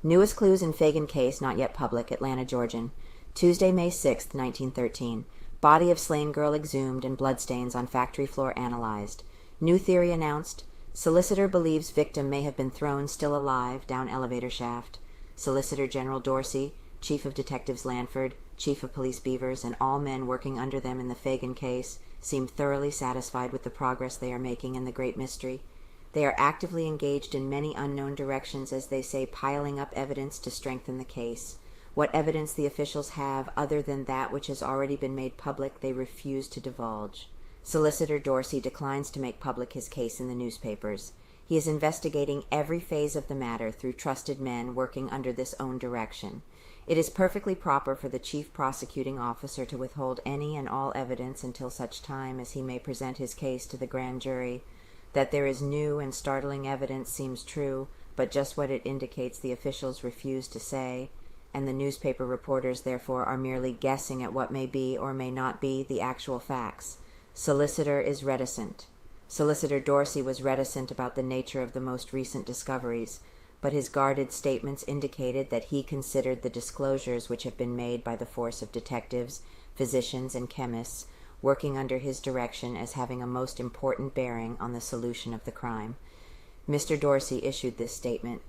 Newest clues in Phagan case not yet public, Atlanta, Georgian. Tuesday, May 6, 1913. Body of slain girl exhumed and bloodstains on factory floor analyzed. New theory announced. Solicitor believes victim may have been thrown still alive down elevator shaft. Solicitor General Dorsey, Chief of Detectives Lanford, Chief of Police Beavers, and all men working under them in the Phagan case seem thoroughly satisfied with the progress they are making in the great mystery. They are actively engaged in many unknown directions, as they say, piling up evidence to strengthen the case. What evidence the officials have other than that which has already been made public, they refuse to divulge. Solicitor Dorsey declines to make public his case in the newspapers. He is investigating every phase of the matter through trusted men working under this own direction. It is perfectly proper for the chief prosecuting officer to withhold any and all evidence until such time as he may present his case to the grand jury. That there is new and startling evidence seems true, but just what it indicates the officials refuse to say, and the newspaper reporters therefore are merely guessing at what may be or may not be the actual facts. Solicitor is reticent. Solicitor Dorsey was reticent about the nature of the most recent discoveries, but his guarded statements indicated that he considered the disclosures which have been made by the force of detectives, physicians, and chemists working under his direction as having a most important bearing on the solution of the crime. Mr. Dorsey issued this statement.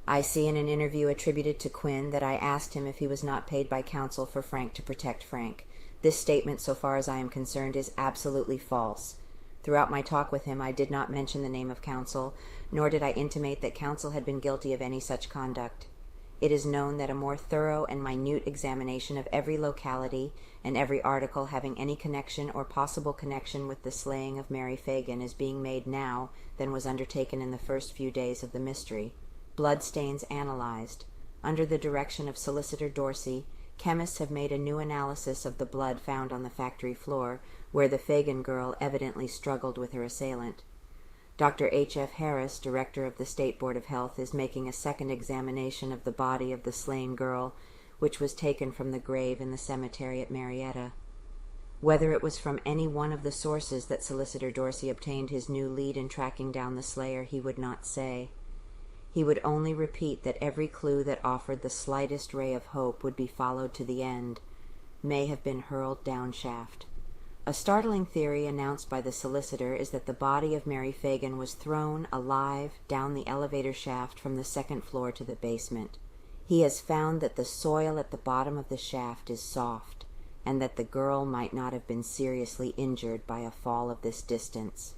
I see in an interview attributed to Quinn that I asked him if he was not paid by counsel for Frank to protect Frank. This statement, so far as I am concerned, is absolutely false. Throughout my talk with him, I did not mention the name of counsel, nor did I intimate that counsel had been guilty of any such conduct. It is known that a more thorough and minute examination of every locality and every article having any connection or possible connection with the slaying of Mary Phagan is being made now than was undertaken in the first few days of the mystery. Bloodstains analyzed. Under the direction of Solicitor Dorsey, chemists have made a new analysis of the blood found on the factory floor, where the Phagan girl evidently struggled with her assailant. Dr. H.F. Harris, director of the State Board of Health, is making a second examination of the body of the slain girl, which was taken from the grave in the cemetery at Marietta. Whether it was from any one of the sources that Solicitor Dorsey obtained his new lead in tracking down the slayer, he would not say. He would only repeat that every clue that offered the slightest ray of hope would be followed to the end, may have been hurled down shaft. A startling theory announced by the solicitor is that the body of Mary Phagan was thrown alive down the elevator shaft from the second floor to the basement. He has found that the soil at the bottom of the shaft is soft, and that the girl might not have been seriously injured by a fall of this distance.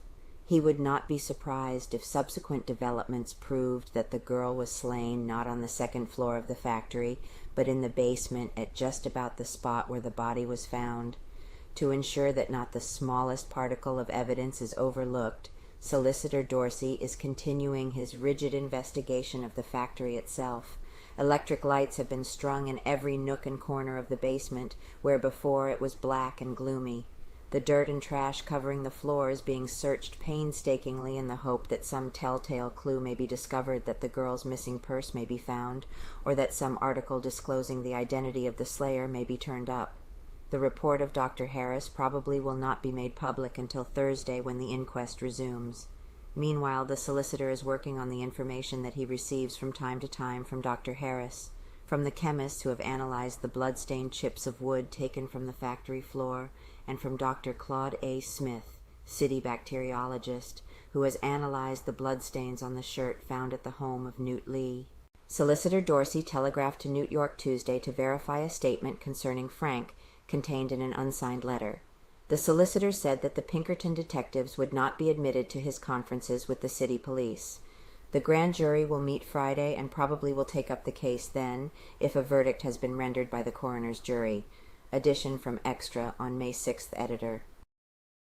He would not be surprised if subsequent developments proved that the girl was slain not on the second floor of the factory, but in the basement at just about the spot where the body was found. To ensure that not the smallest particle of evidence is overlooked, Solicitor Dorsey is continuing his rigid investigation of the factory itself. Electric lights have been strung in every nook and corner of the basement, where before it was black and gloomy. The dirt and trash covering the floor is being searched painstakingly in the hope that some telltale clue may be discovered, that the girl's missing purse may be found, or that some article disclosing the identity of the slayer may be turned up. The report of Dr. Harris probably will not be made public until Thursday, when the inquest resumes. Meanwhile, the solicitor is working on the information that he receives from time to time from Dr. Harris, from the chemists who have analyzed the blood-stained chips of wood taken from the factory floor, and from Dr. Claude A. Smith, city bacteriologist, who has analyzed the bloodstains on the shirt found at the home of Newt Lee. Solicitor Dorsey telegraphed to New York Tuesday to verify a statement concerning Frank contained in an unsigned letter. The solicitor said that the Pinkerton detectives would not be admitted to his conferences with the city police. The grand jury will meet Friday and probably will take up the case then, if a verdict has been rendered by the coroner's jury. Edition from Extra on May 6th, editor.